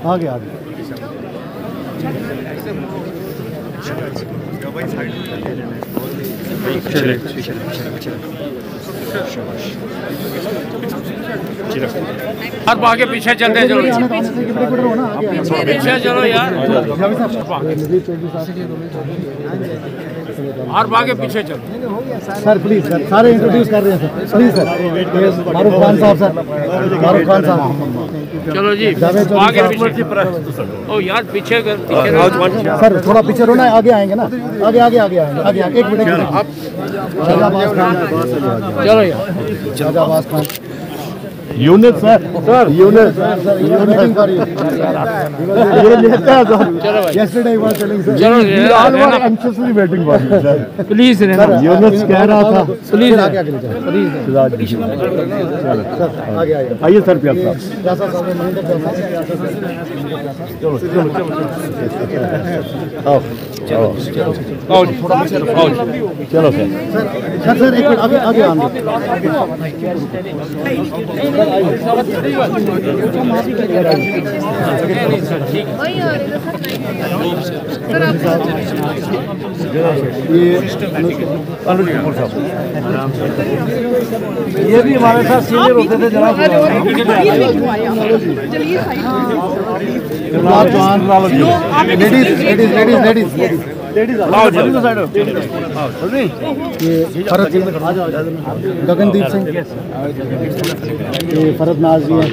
आगे आगे आप आगे पीछे चलते चलो, पीछे चलो यार, और आगे पीछे चलो सर। प्लीज सर, सारे इंट्रोड्यूस कर रहे हैं सर, प्लीज सर। मारूफ खान साहब सर, मारूफ खान साहब। चलो जी आगे पीछे। ओ यार पीछे सर, थोड़ा पीछे रोना है, आगे आएंगे ना, आगे आगे आगे आएंगे, आगे आगे। एक मिनट आप शाहबाज खान, चलो यार, Shahbaz Khan. Unit sir, unit yesterday he was telling sir, चलो we all were anxiously waiting for you sir. Please unit कह रहा था प्लीज आगे आगे प्लीज सर, आगे आइए। आइए सर, प्यार साहब। प्यासा साहब, महेंद्र प्यासा। चलो चलो आओ चलो चलो सर। सर एक मिनट आगे आगे आएंगे। ये भी हमारे साथ सीनियर होते थे जनाब। Ladies ladies ladies ladies ladies फरद गगनदीप सिंह, ये फरद नाज जी हैं।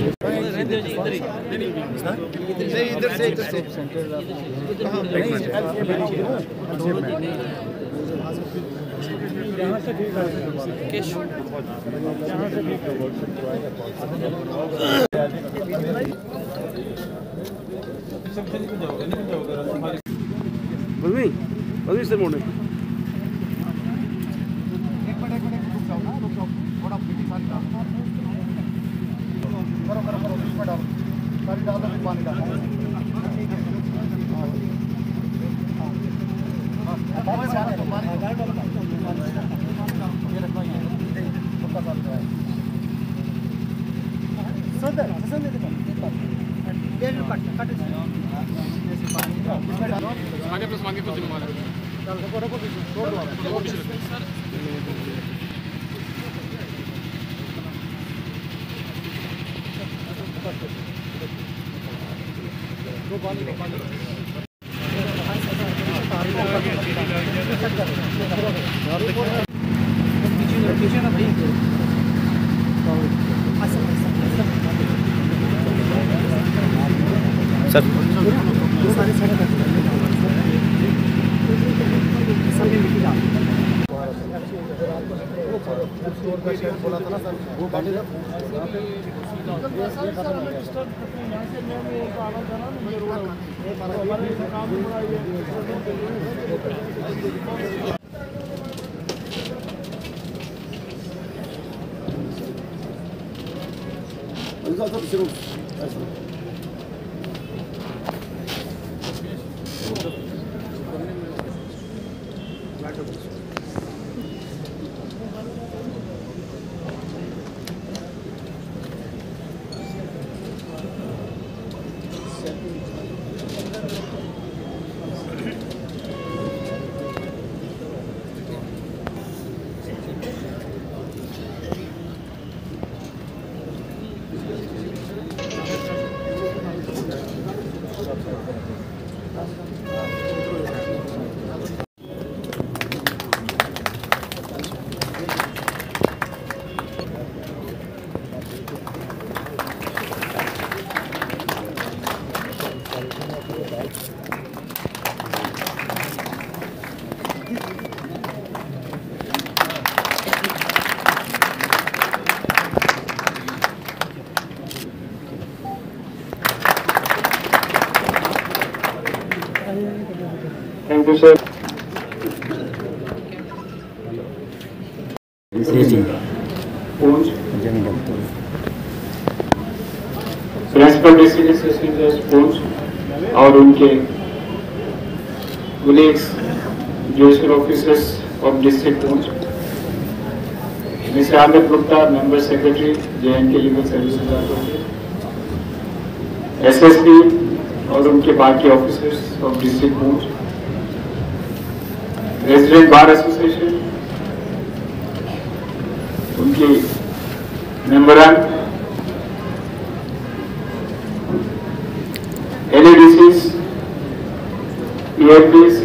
सर मोड़ sir Thank you, sir. Principal district association Poonch और उनके village judicial officers of district Poonch, Mr. Amit Gupta, Member Secretary, J&K Legal Services Authority, SSP और उनके बाकी officers of district court, resident bar association, उनके मेंबरान, LADCs, PFPs,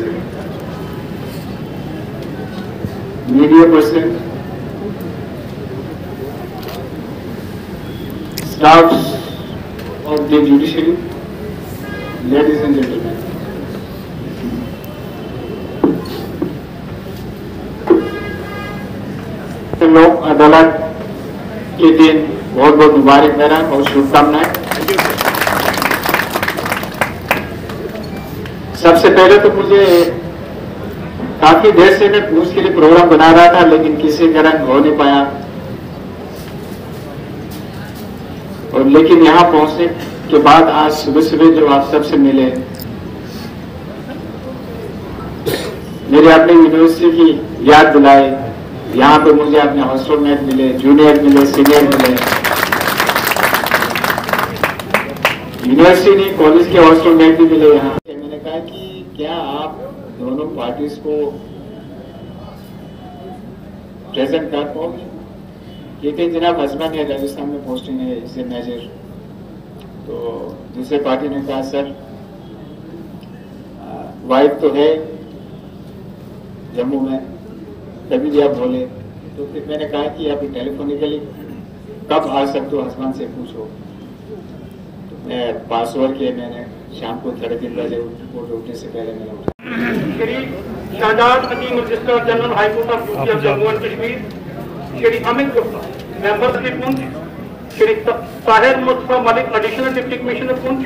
media person, staffs of the judiciary, ladies and gentlemen. लोक अदालत के दिन बहुत बहुत मुबारक मेरा और शुभकामनाएं। सबसे पहले तो मुझे काफी देर से मैं पूछ के लिए प्रोग्राम बना रहा था, लेकिन किसी कारण हो नहीं पाया, और लेकिन यहाँ पहुंचने के बाद आज सुबह सुबह जो आप सबसे मिले, मेरे अपने यूनिवर्सिटी की याद दिलाए। यहाँ पे मुझे अपने हॉस्टल मेट मिले, जूनियर मिले, सीनियर मिले, यूनिवर्सिटी नहीं कॉलेज के हॉस्टल मेट भी मिले। यहाँ मैंने कहा कि क्या आप दोनों पार्टीज को प्रेजेंट कर पाओगे, लेकिन जनाब हस्बैंड है, राजस्थान में पोस्टिंग है इसे मेजर। तो दूसरे पार्टी ने कहा सर वाइफ तो है जम्मू में, तभी भी आप बोले। तो फिर मैंने कहा कि आप टेलीफोनिकली कब आ सकते हो, हस्बैंड से पूछो। तो मैं पास ओवर किए, मैंने शाम को 3:30 बजे उठने से पहले मैंने उठा। Shri Shahzad Azim registrar general high court of UP of Jammu and Kashmir, Shri Amit Gupta member Shri Poonch, Shri Tahir Mustafa Malik additional deputy commissioner Poonch,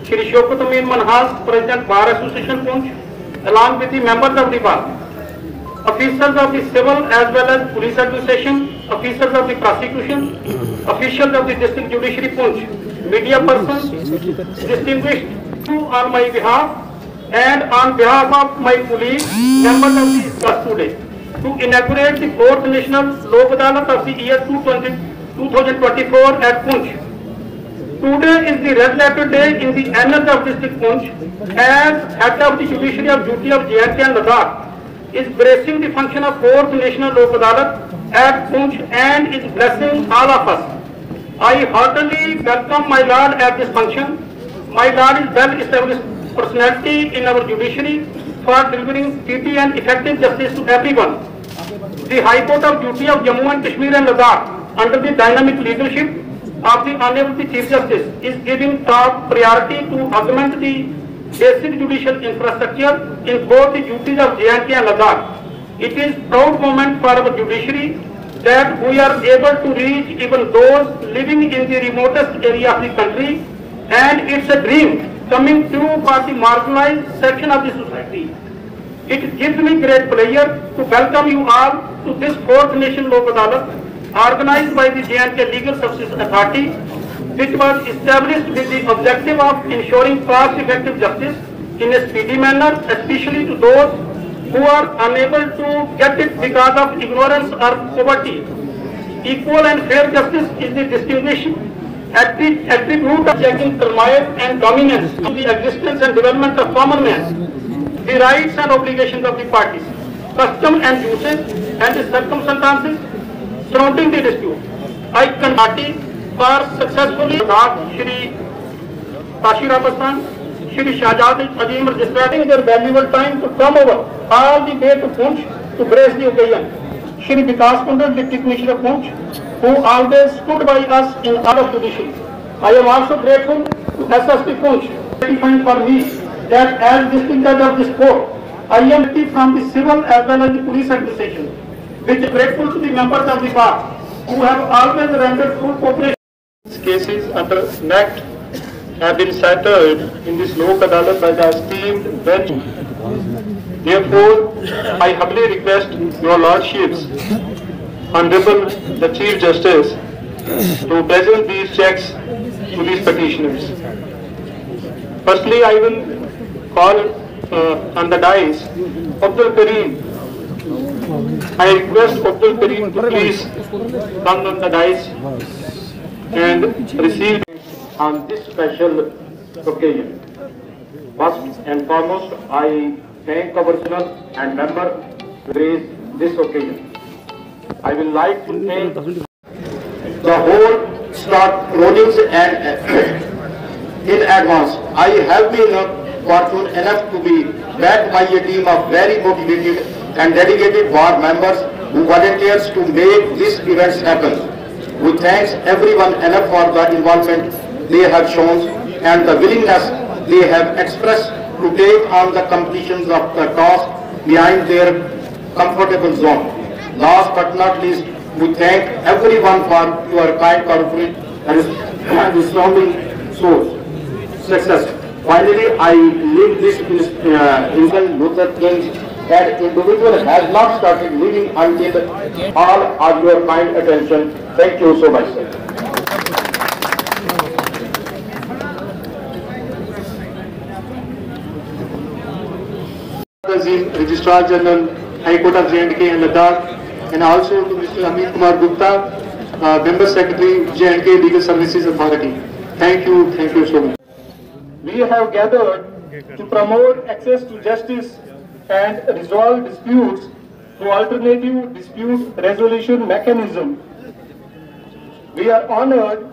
Shri Shaukat Amin Manhas president bar association Poonch, along with the members of the bar, officers of the civil as well as police administration, officers of the prosecution, officials of the district judiciary Poonch, media persons, distinguished on my behalf and on behalf of my colleagues, members of the trust today, to inaugurate the 4th National Lok Adalat of the year 2024 at Poonch. Today is the red letter day in the annals of district Poonch, as head of the judiciary of duty of J&K and Ladakh is gracing the function of 4th National Lok Adalat at Poonch and is blessing all of us. I heartily welcome my lord at this function. My lord is well-established personality in our judiciary for delivering speedy and effective justice to everyone. The High Court of Duty of Jammu and Kashmir and Ladakh, under the dynamic leadership of the Honorable Chief Justice, is giving top priority to augment the basic judicial infrastructure in both the duties of J&K and Ladakh. It is a proud moment for our judiciary that we are able to reach even those living in the remotest area of the country, and it's a dream coming true for the marginalized section of the society. It gives me great pleasure to welcome you all to this 4th National Lok Adalat organized by the J&K Legal Services Authority, which was established with the objective of ensuring cost-effective justice in a speedy manner, especially to those who are unable to get it because of ignorance or poverty. Equal and fair justice is the distinguishing attribute of checking turmoil and dominance of the existence and development of common man, the rights and obligations of the parties, custom and uses, and the circumstances surrounding the dispute. I congratulate for successfully Shri Tashir Abastan, Shri Shahjad Azeem registering their valuable time to come over all the way to Poonch to grace the occasion. Shri Vikas Kundal, Deputy Commissioner Poonch, who always stood by us in all of judiciary. I am also grateful to SSP Poonch, gratifying for me that as district judge of this court, I am active from the civil as well as the police administration, which is grateful to the members of the bar who have always rendered full cooperation. Cases under NACT have been settled in this Lok Adalat by the esteemed bench. Therefore, I humbly request your lordships, Honorable the Chief Justice, to present these checks to these petitioners. Firstly, I will call on the dais Abdul Kareem I request Abdul Karim to please come on the dais and receive on this special occasion. First and foremost, I thank our personal and member to raise this occasion. I will like to thank the whole start rolling and in advance. I have been fortunate enough to be backed by a team of very motivated and dedicated board members who volunteers to make these events happen. We thank everyone enough for the involvement they have shown and the willingness they have expressed to take on the completions of the task behind their comfortable zone. Last but not least, we thank everyone for your kind cooperation and resounding success. Finally, I leave this Luther King that individual has not started living until all of your kind attention. Thank you so much, sir. Registrar General, High Court of J&K and Ladakh, and also to Mr. Amit Kumar Gupta, Member Secretary, J&K Legal Services Authority. Thank you so much. We have gathered to promote access to justice and resolve disputes through alternative dispute resolution mechanism. We are honored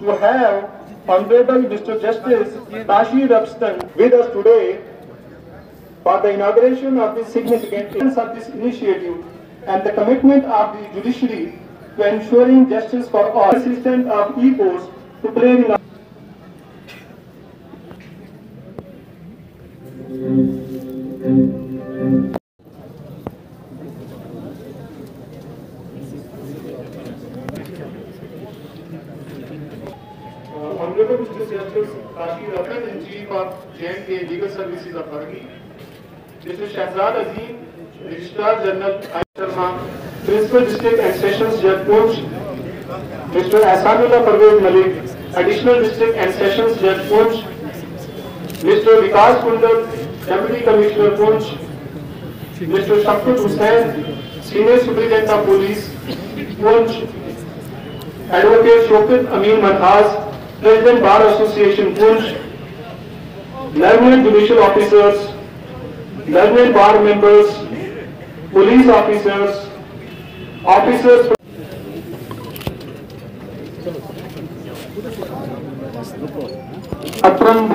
to have Honorable Mr. Justice Bashir Upston with us today for the inauguration of this significant of this initiative and the commitment of the judiciary to ensuring justice for all. Assistant of EPOS to play in Honorable Mr. Justice Bashir Upston in Chief of J&K Legal Services Authority, Mr. Shahzad Azim, Registrar General Sharma, Principal District and Sessions Judge Poonch, Mr. Ahsanullah Parvez Malik, Additional District and Sessions Judge Poonch, Mr. Vikas Kundal, Deputy Commissioner Poonch, Mr. Shafqat Hussain, Senior Superintendent of Police, Poonch, Advocate Shokit Amin Manhaz, President Bar Association Poonch, Learned Judicial Officers, Learned Bar Members, Police Officers, Officers Atran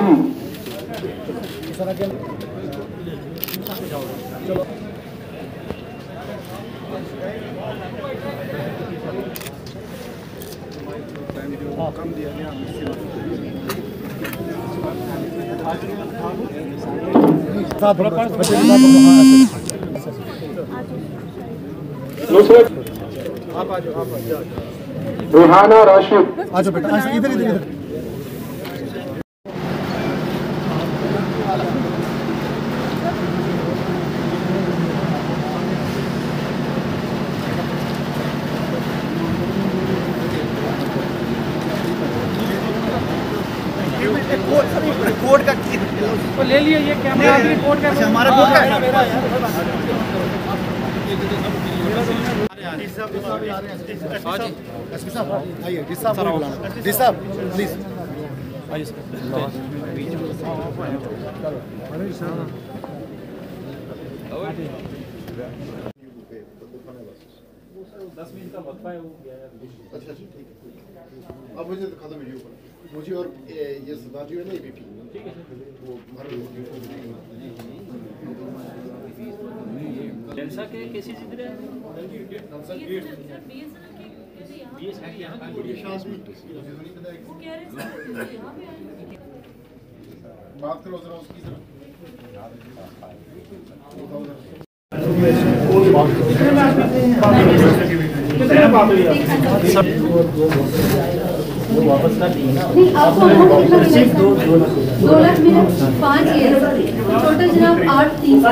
Ruhana Rashid. आ जाओ बेटा, इधर code का तो ले लिए ये camera अभी code का हमारा कोड का एसपी साहब आइए डी साहब प्लीज आइए दस मिनट का वक्फा है वो गया है। अच्छा ठीक है, अब मुझे दिखा दो वीडियो पर मुझे, और ये साथी है ना एबीपी, ठीक है वो जलसा के केसेस इधर है, बात करो जरा उसकी जरा। वापस कर दिए ना आपको 2 लाख मिला 5 ईयर टोटल जनाब 8-3।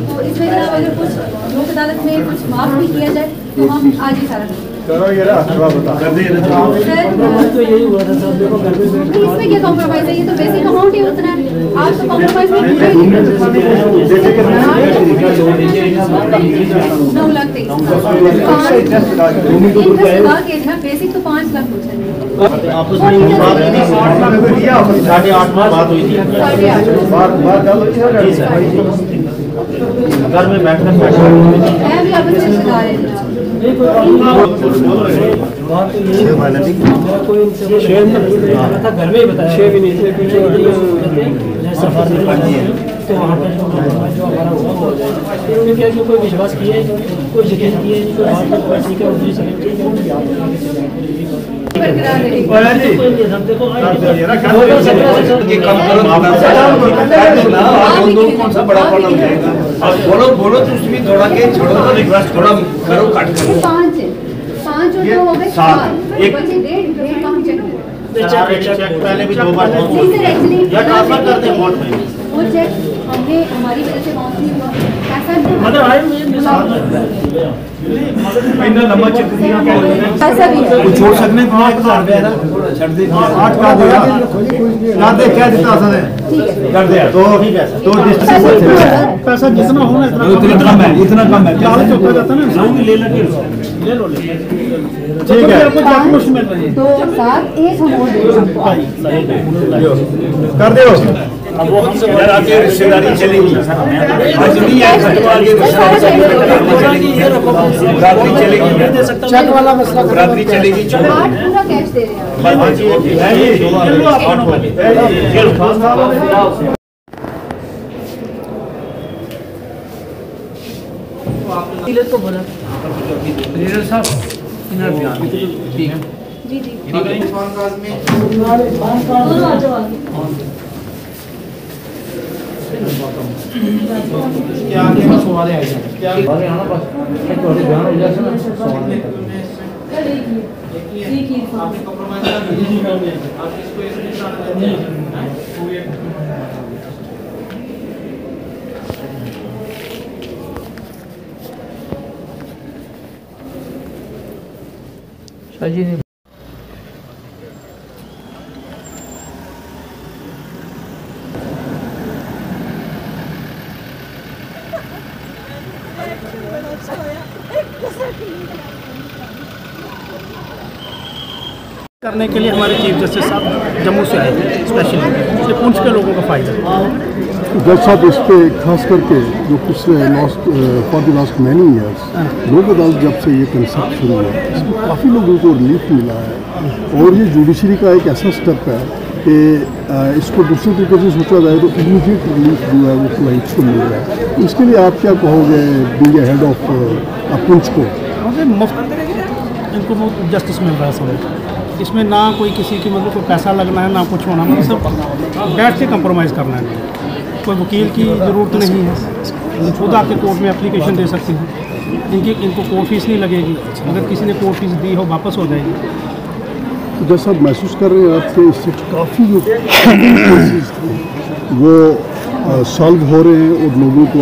तो इसमें जनाब अगर कुछ लोक अदालत में कुछ माफ भी किया जाए तो हम आज ही सारा करो ये रहा बता कर दे तो यही हुआ था सब देखो घर में इसमें क्या कॉम्प्रोमाइज है, ये तो बेसिक अमाउंट ही उतना है, आप तो कॉम्प्रोमाइज नहीं कीजिए। 9 लाख 23 बेसिक तो 5 लाख पूछा आपस में बात नहीं 8.5 बात हुई थी। 8.5 घर में बैठकर मैं भी आपस में रिश्तेदार है घर में ही बताया 6 भी नहीं थे तो वहाँ पर जो हमारा हुआ हो जाए क्या कि कोई विश्वास किया है कोई यकीन किया है कोई बात कोई ठीक है उसी समझ बरकरार रहेगी। कौन सा बड़ा प्रॉब्लम है बोलो तो उसमें थोड़ा के छोड़ो तो रिक्वेस्ट थोड़ा करो काट करो 5 है 5 और 2 हो गए 7 एक बचे डेढ़ कम चेक पहले भी 2 बार एक्चुअली या ट्रांसफर कर दे अमाउंट में वो चेक हमने हमारी वजह से बाउंस नहीं हुआ, ऐसा नहीं मतलब आए इतना लंबा चेक दिया ऐसा भी है। कुछ छोड़ सकने 5000 रुपए ना छड़ दे 8 का देगा ना दे क्या देता असले कर दे तो पैसा जितना होना इतना कम है लाल चौका जाता ना ले लगे ले लो ठीक है 2 7 1 हम और दे कर दे अब वो हमसे यार आगे रिश्तेदारी चलेगी आज नहीं आए आगे रात्रि चलेगी चेक वाला मसला रात्रि चलेगी 8 पूरा कैश दे रहे हैं। तो बोला लीडर साहब इनर बयान ठीक है जी जी दोनों आ जाओ आगे। क्या आगे बस सवाल है क्या अरे हां बस एक और बयान हो जाए ना सवाल देखिए आपने कॉम्प्रोमाइज कर दिया आप इसको इस निशान देते हैं शाजी ने करने के लिए हमारे चीफ जस्टिस साहब जम्मू से आए स्पेशली ये पुंछ के लोगों का फायदा है। जज साहब इस पे खास करके जो पिछले for the last many years लोक अदालत जब से ये कंसेप्ट शुरू हुआ इसमें काफ़ी लोगों को रिलीफ मिला है और ये जुडिशरी का एक ऐसा स्टेप है कि इसको दूसरे तरीके से सोचा जाए तो इमीडिएट रिलीफ जो है वो क्लाइंट्स को मिल रहा है। इसके लिए आप क्या कहोगे बीइंग हेड ऑफ पुंछ को? मुफ्त इनको जस्टिस मिल रहा है समझ इसमें ना कोई किसी की मतलब कोई पैसा लगना है ना कुछ होना मतलब सब बैठ के कंप्रोमाइज़ करना है, कोई वकील की ज़रूरत नहीं है, खुद आके कोर्ट में एप्लीकेशन दे सकते हैं, इनको कोर्ट फीस नहीं लगेगी, अगर किसी ने कोर्ट फीस दी हो वापस हो जाएगी। तो जैसा आप महसूस कर रहे हैं आपके इससे काफ़ी जो वो सॉल्व हो रहे हैं और लोगों को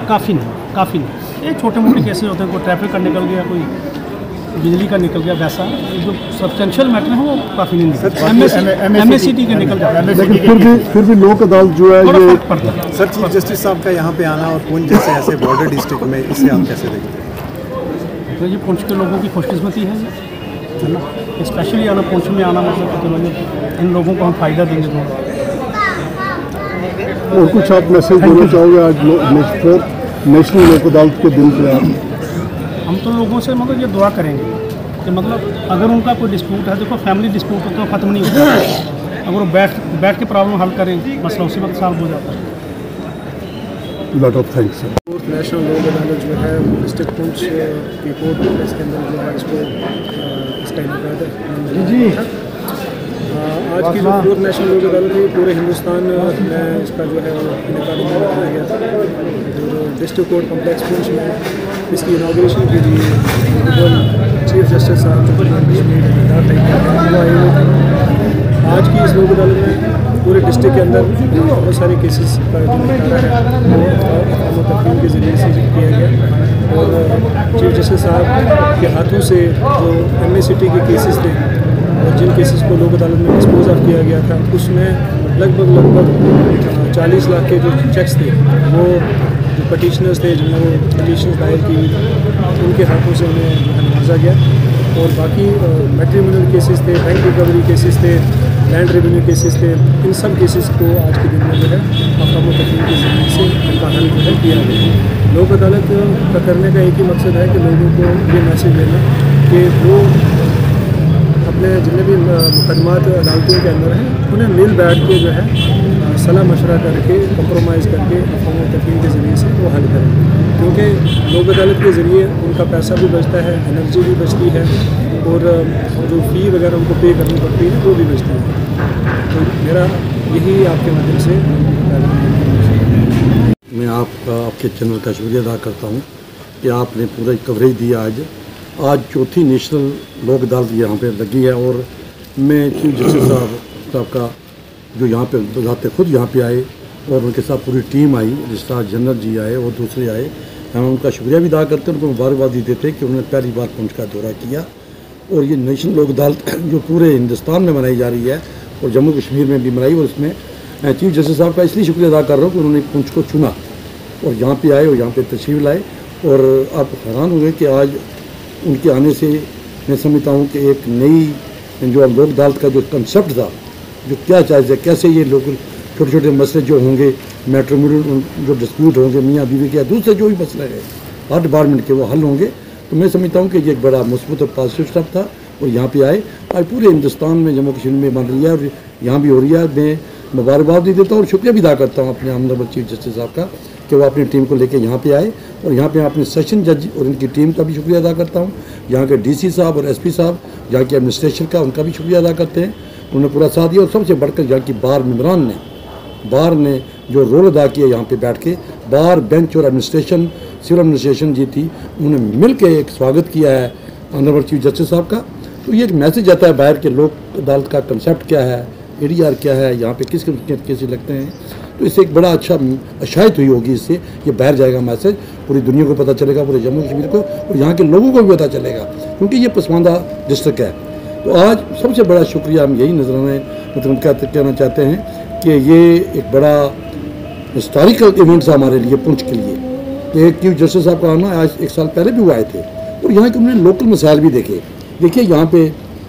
काफ़ी नहीं ये छोटे मोटे केसेस होते हैं, कोई ट्रैफिक का निकल गया, कोई बिजली का निकल गया, वैसा जो सब्सटेंशियल मैटर है वो काफ़ी नहीं निकलता, MACT के निकल जाता है। लेकिन फिर भी लोक अदालत जो है ये सर चीफ जस्टिस साहब का यहाँ पे आना और पुंछ जैसे ऐसे बॉर्डर डिस्ट्रिक्ट में इसे आप कैसे देखते हैं? तो ये पुंछ के लोगों की खुशकिस्मती है ना, स्पेशली आना पुंछ में आना मतलब इन लोगों को हम फ़ायदा देंगे तो। और कुछ आप मैसेज देना चाहोगे आज नेशनल लोक अदालत के दिन पे? हम तो लोगों से मतलब ये दुआ करेंगे कि मतलब अगर उनका कोई डिस्प्यूट है, देखो फैमिली डिस्प्यूट होता है ख़त्म नहीं होता, अगर वो बैठ के प्रॉब्लम हल करें मसला उसी वक्त सॉल्व हो जाता है। Lot of thanks sir. National लोक अदालत जो है डिस्ट्रिक्ट पुंछ की कोर्ट इसके अंदर जो है इसको इसका इनका जी आज की जो फोर्थ नेशनल लोक अदालत है पूरे हिंदुस्तान में इसका जो है इनका बनाया गया था। डिस्ट्रिक्ट कोर्ट कॉम्प्लेक्स पुंछ में इसकी इनाग्रेशन के लिए चीफ जस्टिस साहब आज की इस लोक अदालत में पूरे डिस्ट्रिक्ट के अंदर बहुत सारे केसेस का जो निपटारा है वो तकरीम के ज़रिए से किया गया और चीफ जस्टिस साहब के हाथों से जो MACT के केसेस थे और जिन केसेस को लोक अदालत में डिस्पोज ऑफ किया गया था उसमें लगभग 40 लाख के जो चेक्स थे वो जो पटिशनर्स थे जिन्होंने वो पटिशन दायर की उनके हाथों से उन्हें जो है नवाजा गया और बाकी मैट्रिमोनियल केसेस थे, बैंक रिकवरी केसेस थे, लैंड रेवेन्यू केसेस थे, इन सब केसेस को आज के दिन में जो है अहकाम व तकरीम के ज़रिए से उनका हल जो है किया गया। लोक अदालत का करने का एक ही मकसद है कि लोगों को ये मैसेज देना कि वो अपने जितने भी मुकदमात अदालतों के अंदर हैं उन्हें मिल बैठ के जो है सलाह मशवरा करके कंप्रोमाइज़ करके अहकाम व तकरीम के ज़रिए से वो हल करें, क्योंकि लोक अदालत के ज़रिए उनका पैसा भी बचता है, एनर्जी भी बचती है और जो फ़ी वगैरह उनको पे करनी पड़ती है वो भी बचती है। तो मेरा यही आपके माध्यम से मैं आपके चैनल का शुक्रिया अदा करता हूँ कि आपने पूरा कवरेज दिया। आज चौथी नेशनल लोक अदालत यहाँ पे लगी है और मैं चीफ जस्टिस साहब का जो यहाँ पे बुलाते खुद यहाँ पे आए और उनके साथ पूरी टीम आई, रजिस्ट्रार जनरल जी आए और दूसरे आए, हम उनका शुक्रिया भी अदा करते हैं, उनको मुबारकबाद देते हैं कि उन्होंने पहली बार पुंछ का दौरा किया। और ये नेशनल लोक अदालत जो पूरे हिंदुस्तान में मनाई जा रही है और जम्मू कश्मीर में भी मनाई, और उसमें चीफ जस्टिस साहब का इसलिए शुक्रिया अदा कर रहा हूँ कि उन्होंने पुंछ को चुना और यहाँ पे आए और यहाँ पे तशरीफ लाए। और आप हैरान हुए कि आज उनके आने से मैं समझता हूँ कि एक नई जो लोक अदालत का जो कंसेप्ट था, जो क्या चाहिए, कैसे ये लोग छोटे छोटे मसले जो होंगे, मैट्रिमोनियल जो डिस्प्यूट होंगे मियाँ बीवी के, दूसरे जो भी मसले हैं हर डिपार्टमेंट के, वो हल होंगे। तो मैं समझता हूँ कि ये एक बड़ा मुस्बत और पॉजिटिव स्टेप था और यहाँ पे आए। आज पूरे हिंदुस्तान में जम्मू कश्मीर में बन रही है और यहाँ भी हो रही है। मैं मुबारकबाद भी देता हूँ और शुक्रिया भी अदा करता हूँ अपने ऑनरेबल चीफ जस्टिस साहब का कि वो अपनी टीम को लेकर यहाँ पे आए। और यहाँ पे अपने सेशन जज और इनकी टीम का भी शुक्रिया अदा करता हूँ, यहाँ के DC साहब और SP साहब, यहाँ के एडमिनिस्ट्रेशन का, उनका भी शुक्रिया अदा करते हैं, उन्होंने पूरा साथ दिया। और सबसे बढ़कर यहाँ की बार मेम्बरान ने जो रोल अदा किया यहाँ पे बैठ के, बार बेंच और एडमिनिस्ट्रेशन, सिविल एडमिनिस्ट्रेशन जी थी, उन्होंने मिल के एक स्वागत किया है ऑनरेबल चीफ जस्टिस साहब का। तो ये एक मैसेज आता है बाहर के लोक अदालत का कंसेप्ट क्या है, ADR क्या है, यहाँ पे किस केसेस लगते हैं। तो इससे एक बड़ा अच्छा आशायत हुई होगी, इससे ये बाहर जाएगा मैसेज, पूरी दुनिया को पता चलेगा, पूरे जम्मू कश्मीर को और यहाँ के लोगों को भी पता चलेगा, क्योंकि ये पसमानदा डिस्ट्रिक्ट है। तो आज सबसे बड़ा शुक्रिया हम यही नजराने मतलब कहना चाहते हैं कि ये एक बड़ा हिस्टोरिकल इवेंट था हमारे लिए, पुंछ के लिए। एक चीफ जस्टिस साहब का आना आज 1 साल पहले भी वो आए थे और यहाँ के उन्होंने लोकल मसाइल भी देखे। देखिए यहाँ पे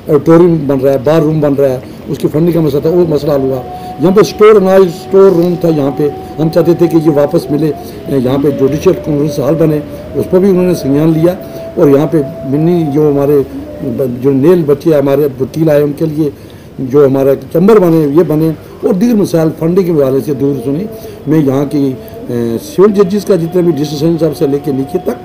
ऑडिटोरियम बन रहा है, बार रूम बन रहा है, उसकी फंडिंग का मसला था, वो मसला हल हुआ। यहाँ पे स्टोर रूम था, यहाँ पे हम चाहते थे कि ये वापस मिले। यहाँ पे जुडिशल कॉन्फ्रेंस हॉल बने, उस पर भी उन्होंने संज्ञान लिया। और यहाँ पे मिनी जो हमारे जो नेल बच्चे हमारे वकील आए उनके लिए जो हमारा चैम्बर बने, ये बने और दीगर मसाइल फंडिंग के हवाले से दूर सुनी। मैं यहाँ की सिविल जजेस का जितने भी डिसीजन साहब से लेके नीचे तक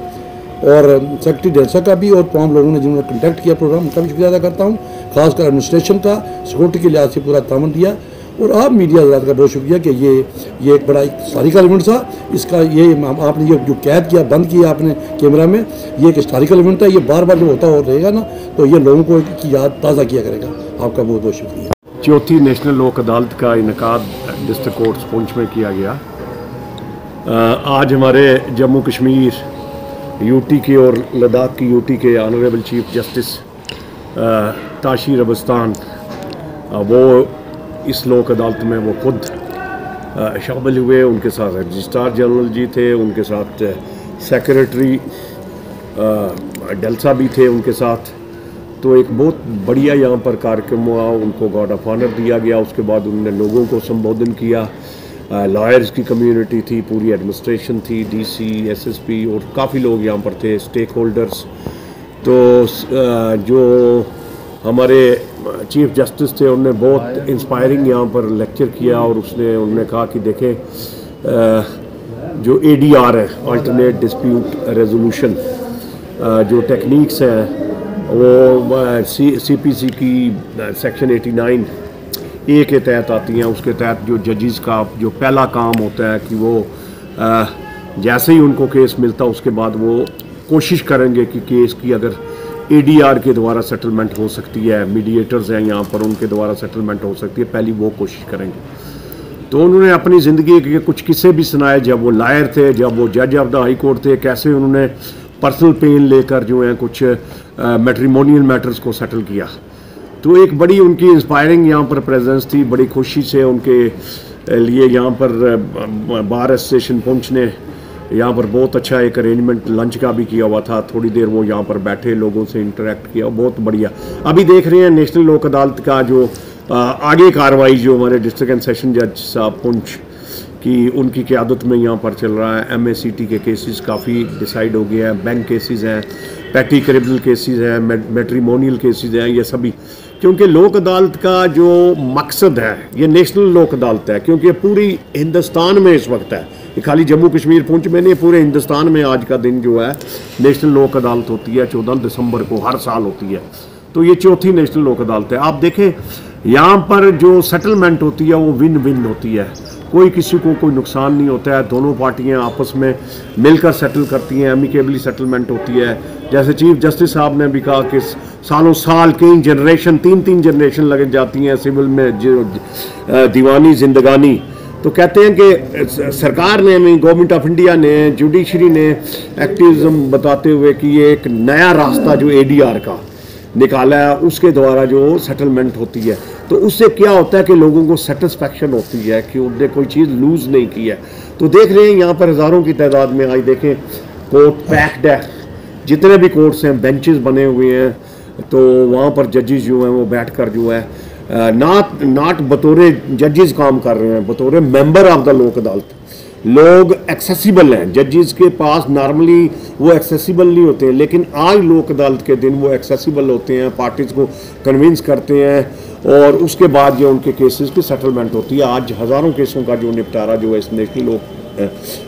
और सेक्रेटरी डेल्सा का भी और तमाम लोगों ने जिन्होंने कंडक्ट किया प्रोग्राम, उनका भी शुक्रिया अदा करता हूँ। खासकर एडमिनिस्ट्रेशन का सिक्योरिटी के लिहाज से पूरा तामन दिया। और आप मीडिया हज़रात का बहुत शुक्रिया कि ये एक बड़ा हिस्टोरिकल इवेंट था। इसका ये आपने ये जो कैद किया, बंद किया आपने कैमरा में, ये एक हिस्टोरिकल इवेंट था। ये बार बार जो होता रहेगा ना, तो ये लोगों को की याद ताज़ा किया करेगा। आपका बहुत बहुत शुक्रिया। चौथी नेशनल लोक अदालत का इनकाद डिस्ट्रिक्ट कोर्ट पुंछ में किया गया। आज हमारे जम्मू कश्मीर, UT के और लद्दाख की UT के ऑनरेबल चीफ जस्टिस ताशीर अबस्तान, वो इस लोक अदालत में वो खुद शामिल हुए। उनके साथ रजिस्ट्रार जनरल जी थे, उनके साथ सेक्रेटरी डेल्सा भी थे उनके साथ। तो एक बहुत बढ़िया यहाँ पर कार्यक्रम हुआ, उनको गार्ड ऑफ ऑनर दिया गया। उसके बाद उन्होंने लोगों को संबोधन किया, लॉयर्स की कम्युनिटी थी, पूरी एडमिनिस्ट्रेशन थी, DC, SSP और काफ़ी लोग यहाँ पर थे, स्टेक होल्डर्स। तो जो हमारे चीफ जस्टिस थे उन्होंने बहुत इंस्पायरिंग यहाँ पर लेक्चर किया और उन्होंने कहा कि देखें जो ADR है, अल्टरनेट डिस्प्यूट रेजोल्यूशन, जो टेक्निक्स हैं वो CPC की सेक्शन 89A के तहत आती हैं। उसके तहत जो जजेस का जो पहला काम होता है कि वो जैसे ही उनको केस मिलता उसके बाद वो कोशिश करेंगे कि केस की अगर ADR के द्वारा सेटलमेंट हो सकती है, मीडिएटर्स हैं यहाँ पर, उनके द्वारा सेटलमेंट हो सकती है, पहली वो कोशिश करेंगे। तो उन्होंने अपनी ज़िंदगी के कुछ किस्से भी सुनाए, जब वो लायर थे, जब वो जज ऑफ द हाई कोर्ट थे, कैसे उन्होंने पर्सनल पेन लेकर जो है कुछ मैट्रिमोनियल मैटर्स को सेटल किया। तो एक बड़ी उनकी इंस्पायरिंग यहाँ पर प्रेजेंस थी। बड़ी खुशी से उनके लिए यहाँ पर बार एसोसिएशन पुंछ ने यहाँ पर बहुत अच्छा एक अरेंजमेंट लंच का भी किया हुआ था। थोड़ी देर वो यहाँ पर बैठे, लोगों से इंटरेक्ट किया, बहुत बढ़िया। अभी देख रहे हैं नेशनल लोक अदालत का जो आगे कार्रवाई जो हमारे डिस्ट्रिक्ट एंड सेशन जज साहब पुंछ की उनकी क़यादत में यहाँ पर चल रहा है। MACT के केसेस काफ़ी डिसाइड हो गए हैं, बैंक केसेस हैं, पैटी क्रिमिनल केसेस हैं, मैट्रिमोनियल केसेस हैं, ये सभी। क्योंकि लोक अदालत का जो मकसद है, ये नेशनल लोक अदालत है, क्योंकि पूरी हिंदुस्तान में इस वक्त है, ये खाली जम्मू कश्मीर पुंछ में नहीं, पूरे हिंदुस्तान में आज का दिन जो है नेशनल लोक अदालत होती है। 14 दिसंबर को हर साल होती है। तो ये चौथी नेशनल लोक अदालत है। आप देखें यहाँ पर जो सेटलमेंट होती है वो विन विन होती है, कोई किसी को कोई नुकसान नहीं होता है। दोनों पार्टियां आपस में मिलकर सेटल करती हैं, एमिकेबली सेटलमेंट होती है। जैसे चीफ जस्टिस साहब ने भी कहा कि सालों साल कई जनरेशन, 3 जनरेशन लग जाती हैं सिविल में, जो दीवानी जिंदगानी। तो कहते हैं कि सरकार ने, गवर्नमेंट ऑफ इंडिया ने, जुडिशरी ने एक्टिविज्म बताते हुए कि ये एक नया रास्ता जो ADR का निकाला है, उसके द्वारा जो सेटलमेंट होती है, तो उससे क्या होता है कि लोगों को सेटिस्फैक्शन होती है कि उनने कोई चीज़ लूज़ नहीं की है। तो देख रहे हैं यहाँ पर हज़ारों की तादाद में आज देखें कोर्ट पैक्ड है, जितने भी कोर्ट्स हैं बेंचेस बने हुए हैं। तो वहाँ पर जजेस जो हैं वो बैठकर जो है नाट बतौर जजेस काम कर रहे हैं, बतौर मेंबर ऑफ द लोक अदालत। लोग एक्सेसिबल हैं, जजेस के पास नॉर्मली वो एक्सेसिबल नहीं होते हैं, लेकिन आज लोक अदालत के दिन वो एक्सेसिबल होते हैं, पार्टीज को कन्विंस करते हैं और उसके बाद जो उनके केसेस की सेटलमेंट होती है। आज हज़ारों केसों का जो निपटारा जो है इस नेशनल लोक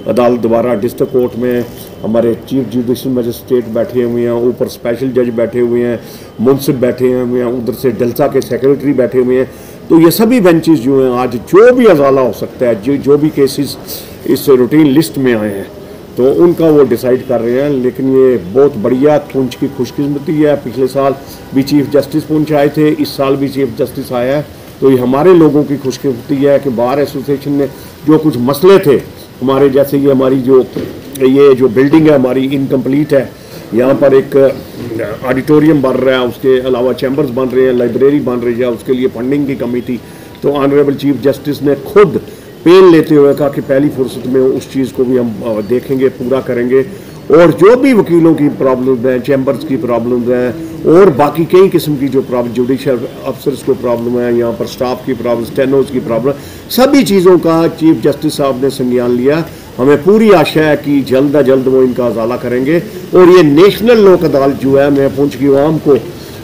अदालत द्वारा डिस्ट्रिक्ट कोर्ट में हमारे चीफ जुडिशल मजिस्ट्रेट बैठे हुए हैं, ऊपर स्पेशल जज बैठे हुए हैं, मुंसिफ बैठे हुए हैं, उधर से डलसा के सेक्रेटरी बैठे हुए हैं। तो ये सभी बेंचेस जो हैं आज जो भी अजाला हो सकता है, जो भी केसेस इस रूटीन लिस्ट में आए हैं, तो उनका वो डिसाइड कर रहे हैं। लेकिन ये बहुत बढ़िया पुंछ की खुशकिस्मती है। पिछले साल भी चीफ जस्टिस पुंछ आए थे, इस साल भी चीफ जस्टिस आया है। तो ये हमारे लोगों की खुशकिस्मती है कि बार एसोसिएशन ने जो कुछ मसले थे हमारे, जैसे ये हमारी जो बिल्डिंग है हमारी इनकम्प्लीट है, यहाँ पर एक ऑडिटोरियम बन रहा है, उसके अलावा चैम्बर्स बन रहे हैं, लाइब्रेरी बन रही है, उसके लिए फंडिंग की कमी थी। तो ऑनरेबल चीफ जस्टिस ने खुद पेन लेते हुए कहा कि पहली फुर्सत में उस चीज़ को भी हम देखेंगे, पूरा करेंगे। और जो भी वकीलों की प्रॉब्लम्स हैं, चैम्बर्स की प्रॉब्लम्स हैं और बाकी कई किस्म की जो प्रॉब्लम, जुडिशल अफसर्स को प्रॉब्लम है, यहाँ पर स्टाफ की प्रॉब्लम, स्टेनोज की प्रॉब्लम, सभी चीज़ों का चीफ जस्टिस साहब ने संज्ञान लिया। हमें पूरी आशा है कि जल्द अज जल्द वो इनका अजाला करेंगे। और ये नेशनल लोक अदालत जो है, मैं पुंछ की आवाम को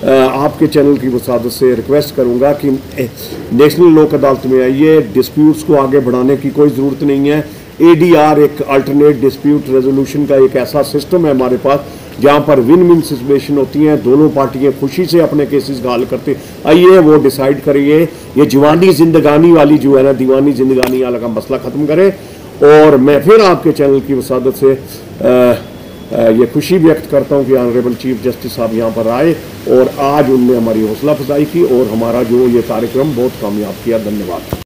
आपके चैनल की वसादत से रिक्वेस्ट करूंगा कि नेशनल लोक अदालत में आइए। डिस्प्यूट्स को आगे बढ़ाने की कोई ज़रूरत नहीं है। ADR एक अल्टरनेट डिस्प्यूट रेजोल्यूशन का एक ऐसा सिस्टम है हमारे पास जहाँ पर विन विन सिचुएशन होती हैं, दोनों पार्टियाँ खुशी से अपने केसेस का हल करते। आइए वो डिसाइड करिए, ये जवानी जिंदगानी वाली जो है ना, दीवानी जिंदगानी वाला का मसला ख़त्म करें। और मैं फिर आपके चैनल की वसादत से ये खुशी व्यक्त करता हूँ कि ऑनरेबल चीफ जस्टिस साहब यहाँ पर आए और आज उनने हमारी हौसला अफजाई की और हमारा जो ये कार्यक्रम बहुत कामयाब किया। धन्यवाद।